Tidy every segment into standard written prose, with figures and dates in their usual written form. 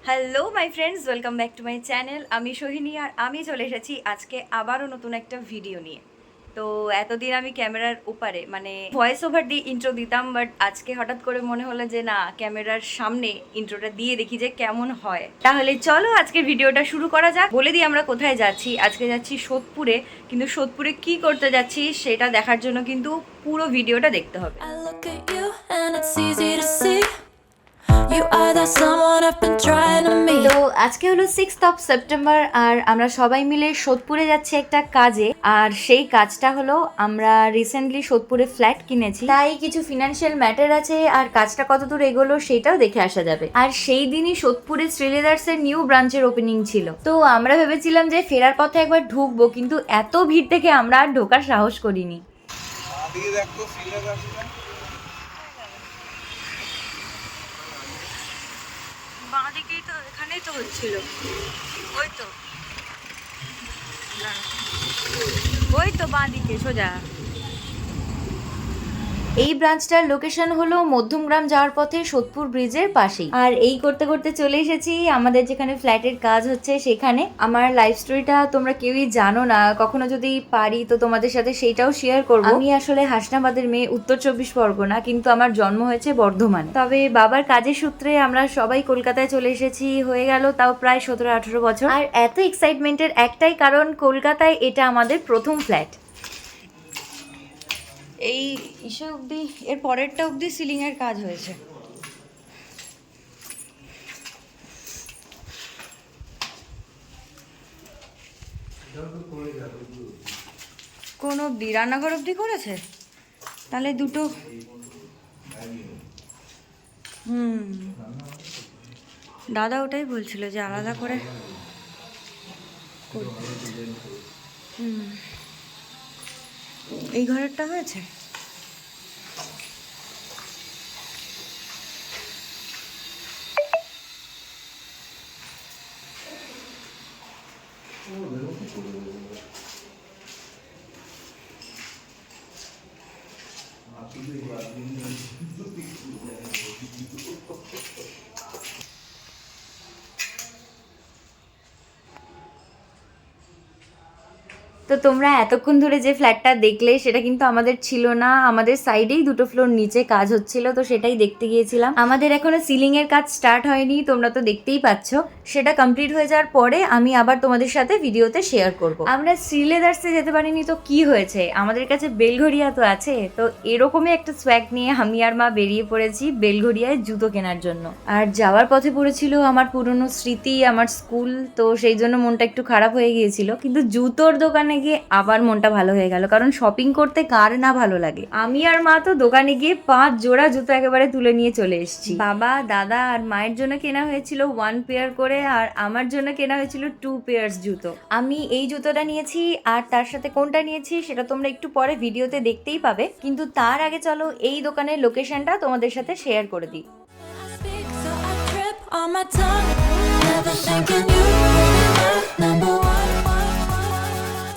Hello my friends, welcome back to my channel. আমি সোহিনী আর আমি চলে এসেছি আজকে আবারও নতুন একটা ভিডিও নিয়ে। তো এতদিন আমি ক্যামেরার ওপারে মানে ভয়েস ওভার দিয়ে ইন্ট্রো দিতাম, বাট আজকে হঠাৎ করে মনে হলো যে না, ক্যামেরার সামনে ইন্ট্রোটা দিয়ে দেখি যে কেমন হয়। তাহলে চলো আজকে ভিডিওটা শুরু করা যাক। বলে দিই আমরা কোথায় যাচ্ছি। আজকে যাচ্ছি সোদপুরে, কিন্তু সোদপুরে কি করতে যাচ্ছি সেটা দেখার জন্য কিন্তু পুরো ভিডিওটা দেখতে হবে। I look at you and it's easy to see you are the someone I've been trying to meet. তো আজকে হলো 6 সেপ্টেম্বর আর আমরা সবাই মিলে সোদপুরে যাচ্ছি একটা কাজে। আর সেই কাজটা হলো আমরা রিসেন্টলি সোদপুরে ফ্ল্যাট কিনেছি, তাই কিছু ফিনান্সিয়াল ম্যাটার আছে আর কাজটা কতদূর এগোলো সেটাও দেখে আসা যাবে। আর সেই দিনই সোদপুরে শ্রীলেদার্সের নিউ ব্রাঞ্চের ওপেনিং ছিল। তো আমরা ভেবেছিলাম যে ফেরার পথে একবার ঢুকবো, কিন্তু এত ভিড় দেখে আমরা আর ঢোকার সাহস করিনি। বাঁদিকেই তো, এখানেই তো হচ্ছিল। ওই তো ওই তো বাঁদিকে সোজা। এই ব্রাঞ্চটার লোকেশন হলো মধ্যমগ্রাম যাওয়ার পথে সোদপুর ব্রিজের পাশেই। আর এই করতে করতে চলে এসেছি আমাদের যেখানে ফ্ল্যাটের কাজ হচ্ছে সেখানে। আমার লাইফ স্টোরিটা তোমরা কেউই জানো না, কখনো যদি পারি তো তোমাদের সাথে সেইটাও শেয়ার করব। আমি আসলে হাসনাবাদের মেয়ে, উত্তর 24 পরগনা, কিন্তু আমার জন্ম হয়েছে বর্ধমানে। তবে বাবার কাজের সূত্রে আমরা সবাই কলকাতায় চলে এসেছি, হয়ে গেল তাও প্রায় 17-18 বছর। আর এত এক্সাইটমেন্টের একটাই কারণ, কলকাতায় এটা আমাদের প্রথম ফ্ল্যাট। এই ইসে অবধি, এর পরেরটা অবধি সিলিং এর কাজ হয়েছে। কোন অবধি? রান্নাঘর অবধি করেছে? তাহলে দুটো। দাদা ওটাই বলছিল যে আলাদা করে করবে। এই ঘরেরটা হয়েছে। তো তোমরা এতক্ষণ ধরে যে ফ্ল্যাটটা দেখলে সেটা কিন্তু আমাদের ছিল না, আমাদের সাইডেই দুটো ফ্লোর নিচে কাজ হচ্ছিল, তো সেটাই দেখতে গিয়েছিলাম। আমাদের এখনো সিলিং এর কাজ স্টার্ট হয়নি, তোমরা তো দেখতেই পাচ্ছ। সেটা কমপ্লিট হয়ে যাওয়ার পরে আমি আবার তোমাদের সাথে ভিডিওতে শেয়ার করব। আমরা শ্রীলেদার্সে যেতে পারিনি তো কি হয়েছে, আমাদের কাছে বেলঘড়িয়া তো আছে। তো এরকমই একটা সোয়াগ নিয়ে আমি আর মা বেরিয়ে পড়েছি বেলঘড়িয়ায় জুতো কেনার জন্য। আর যাওয়ার পথে পড়েছিল আমার পুরনো স্মৃতি, আমার স্কুল, তো সেই জন্য মনটা একটু খারাপ হয়ে গিয়েছিল। কিন্তু জুতোর দোকানে গিয়ে আবার মনটা ভালো হয়ে গেল, কারণ শপিং করতে কার না ভালো লাগে। আমি আর মা তো দোকানে গিয়ে 5 জোড়া জুতো একেবারে তুলে নিয়ে চলে এসেছি। বাবা, দাদা আর মায়ের জন্য কেনা হয়েছিল 1 পেয়ার করে, আর আমার জন্য কেনা হয়েছিল 2 পেয়ার্স জুতো। আমি এই জুতোটা নিয়েছি, আর তার সাথে কোনটা নিয়েছি সেটা তোমরা একটু পরে ভিডিওতে দেখতেই পাবে। কিন্তু তার আগে চলো এই দোকানের লোকেশনটা তোমাদের সাথে শেয়ার করে দিই। I speak, so I trip on my tongue. Never thinking you were number one.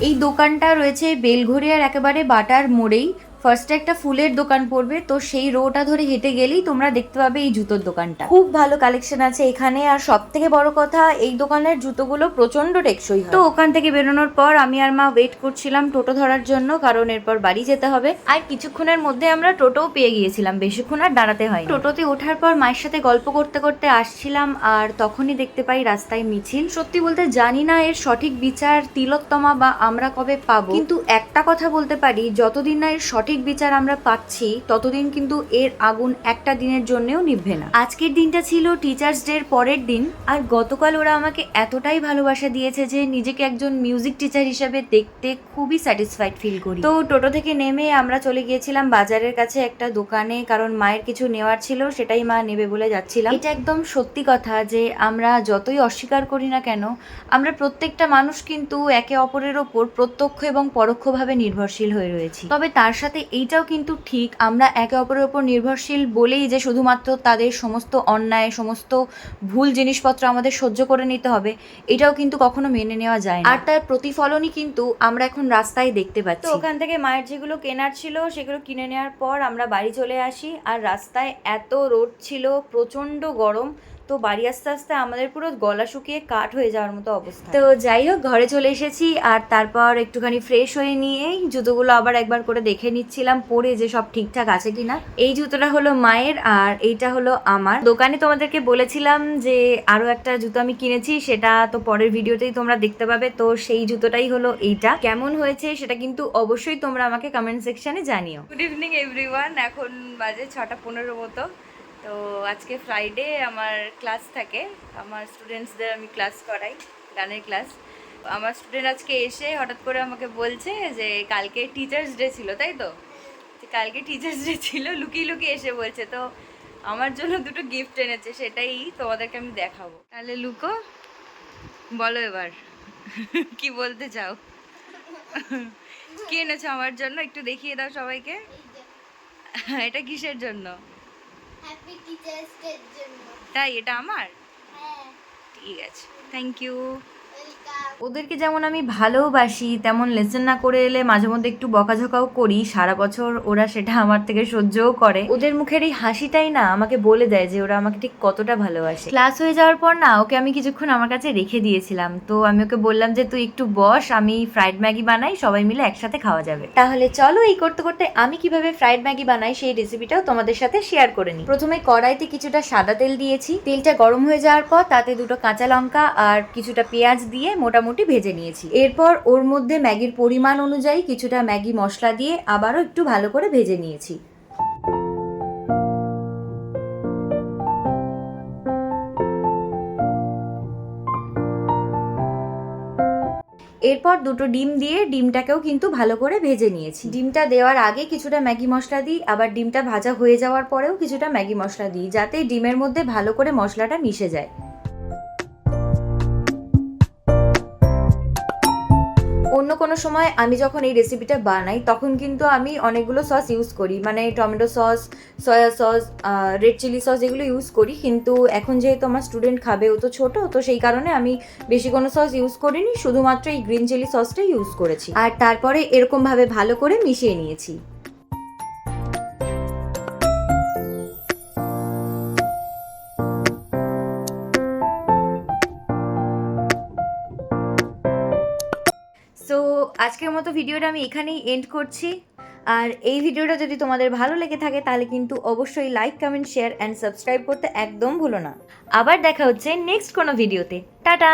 এই দোকানটা রয়েছে বেলঘড়িয়ার একেবারে বাটার মোড়েই। ফার্স্টে একটা ফুলের দোকান পড়বে, তো সেই রোটা ধরে হেঁটে গেলেই তোমরা দেখতে পাবে এই জুতোর দোকানটা। খুব ভালো কালেকশন আছে এখানে, আর সব থেকে বড় কথা এই দোকানের জুতোগুলো প্রচন্ড টেকসই হয়। তো ওখান থেকে বেরোনোর পর আমি আর মা ওয়েট করছিলাম টোটো ধরার জন্য, কারণ এরপর বাড়ি যেতে হবে। আর কিছুক্ষণের মধ্যে আমরা টোটোও পেয়ে গিয়েছিলাম, বেশিক্ষণ আর দাঁড়াতে হয়। টোটোতে ওঠার পর মায়ের সাথে গল্প করতে করতে আসছিলাম, আর তখনই দেখতে পাই রাস্তায় মিছিল। সত্যি বলতে জানি না এর সঠিক বিচার তিলোত্তমা বা আমরা কবে পাবো, কিন্তু একটা কথা বলতে পারি, যতদিন না এর সঠিক বিচার আমরা পাচ্ছি ততদিন কিন্তু এর আগুন একটা দিনের জন্যও নিভবে না। আজকের দিনটা ছিল টিচার্স ডে এর পরের দিন, আর গতকাল ওরা আমাকে এতটাই ভালোবাসা দিয়েছে যে নিজেকে একজন মিউজিক টিচার হিসেবে দেখতে খুবই স্যাটিসফাইড ফিল করি। তো টোটো থেকে নেমে আমরা চলে গিয়েছিলাম বাজারের কাছে একটা দোকানে, কারণ মায়ের কিছু নেওয়ার ছিল, সেটাই মা নেবে বলে যাচ্ছিলাম। এটা একদম সত্যি কথা যে আমরা যতই অস্বীকার করি না কেন, আমরা প্রত্যেকটা মানুষ কিন্তু একে অপরের ওপর প্রত্যক্ষ এবং পরোক্ষভাবে নির্ভরশীল হয়ে রয়েছি। তবে তার সাথে এইটাও কিন্তু ঠিক, আমরা একে অপরের ওপর নির্ভরশীল বলেই যে শুধুমাত্র তাদের সমস্ত অন্যায়, সমস্ত ভুল জিনিসপত্র আমাদের সহ্য করে নিতে হবে, এটাও কিন্তু কখনো মেনে নেওয়া যায় না। আর তার প্রতিফলনই কিন্তু আমরা এখন রাস্তায় দেখতে পাচ্ছি। তো ওখান থেকে মায়ের যেগুলো কেনার ছিল সেগুলো কিনে নেওয়ার পর আমরা বাড়ি চলে আসি। আর রাস্তায় এত রোদ ছিল, প্রচন্ড গরম, তো বাড়ি আসতে আসতে আমাদের পুরো গলা শুকিয়ে কাঠ হয়ে যাওয়ার মতো অবস্থা। তো যাই হোক, ঘরে চলে এসেছি আর তারপর একটুখানি ফ্রেশ হয়ে নিয়েই জুতোগুলো আবার একবার করে দেখে নিচ্ছিলাম পরে যে সব ঠিকঠাক আছে কিনা। এই জুতোটা হলো মায়ের আর এইটা হলো আমার। দোকানে তোমাদেরকে বলেছিলাম যে আরো একটা জুতো আমি কিনেছি, সেটা তো পরের ভিডিওতেই তোমরা দেখতে পাবে। তো সেই জুতোটাই হলো এইটা। কেমন হয়েছে সেটা কিন্তু অবশ্যই তোমরা আমাকে কমেন্ট সেকশনে জানিও। গুড ইভিনিং এভরিওয়ান, এখন বাজে 6:15 মতো। তো আজকে ফ্রাইডে আমার ক্লাস থাকে, আমার স্টুডেন্টসদের আমি ক্লাস করাই, গানের ক্লাস। আমার স্টুডেন্ট আজকে এসে হঠাৎ করে আমাকে বলছে যে কালকে টিচার্স ডে ছিল, তাই তো? কালকে টিচার্স ডে ছিল, লুকিয়ে লুকিয়ে এসে বলছে। তো আমার জন্য দুটো গিফট এনেছে, সেটাই তোমাদেরকে আমি দেখাবো। তাহলে লুকো, বলো এবার কি বলতে চাও। কি এনেছো আমার জন্য, একটু দেখিয়ে দাও সবাইকে। এটা কিসের জন্য? হ্যাপি টিচার্স ডের জন্য। তাই এটা আমার? হ্যাঁ, ঠিক আছে, থ্যাংক ইউ। ওয়েলকাম। ওদেরকে যেমন আমি ভালোবাসি তেমন লেসন না করে এলে মাঝে মধ্যে একটু বকাঝকাও করি। সারা বছর ওরা সেটা আমার থেকে সহ্যও করে। ওদের মুখের এই হাসিটাই না আমাকে বলে দেয় যে ওরা আমাকে ঠিক কতটা ভালোবাসে। ক্লাস হয়ে যাওয়ার পর না ওকে আমি কিছুক্ষণ আমার কাছে রেখে দিয়েছিলাম। তো আমি ওকে বললাম যে তুই একটু বস, আমি ফ্রাইড ম্যাগি বানাই, সবাই মিলে একসাথে খাওয়া যাবে। তাহলে চলো এই করতে করতে আমি কিভাবে ফ্রাইড ম্যাগি বানাই সেই রেসিপিটাও তোমাদের সাথে শেয়ার করে নিই। প্রথমে কড়াইতে কিছুটা সাদা তেল দিয়েছি। তেলটা গরম হয়ে যাওয়ার পর তাতে দুটো কাঁচা লঙ্কা আর কিছুটা পেঁয়াজ দিয়ে মোটামুটি ভেজে নিয়েছি। এরপর ওর মধ্যে ম্যাগির পরিমাণ অনুযায়ী কিছুটা ম্যাগি মশলা দিয়ে আবারও একটু ভালো করে ভেজে নিয়েছি। এরপর দুটো ডিম দিয়ে ডিমটাকেও কিন্তু ভালো করে ভেজে নিয়েছি। ডিমটা দেওয়ার আগে কিছুটা ম্যাগি মশলা দিই, আবার ডিমটা ভাজা হয়ে যাওয়ার পরেও কিছুটা ম্যাগি মশলা দিই, যাতে ডিমের মধ্যে ভালো করে মশলাটা মিশে যায়। অন্য কোনো সময় আমি যখন এই রেসিপিটা বানাই তখন কিন্তু আমি অনেকগুলো সস ইউজ করি, মানে tomato sauce, soya sauce, red chilli sauce এগুলো ইউজ করি। কিন্তু এখন যেহেতু আমার স্টুডেন্ট খাবে, ও তো ছোটো, তো সেই কারণে আমি বেশি কোনো সস ইউজ করিনি, শুধুমাত্র এই গ্রিন চিলি সসটাই ইউজ করেছি। আর তারপরে এরকমভাবে ভালো করে মিশিয়ে নিয়েছি। সো আজকের মতো ভিডিওটা আমি এখানেই এন্ড করছি। আর এই ভিডিওটা যদি তোমাদের ভালো লেগে থাকে তাহলে কিন্তু অবশ্যই like, comment, share and subscribe করতে একদম ভুলো না। আবার দেখা হচ্ছে নেক্সট কোনো ভিডিওতে। টাটা।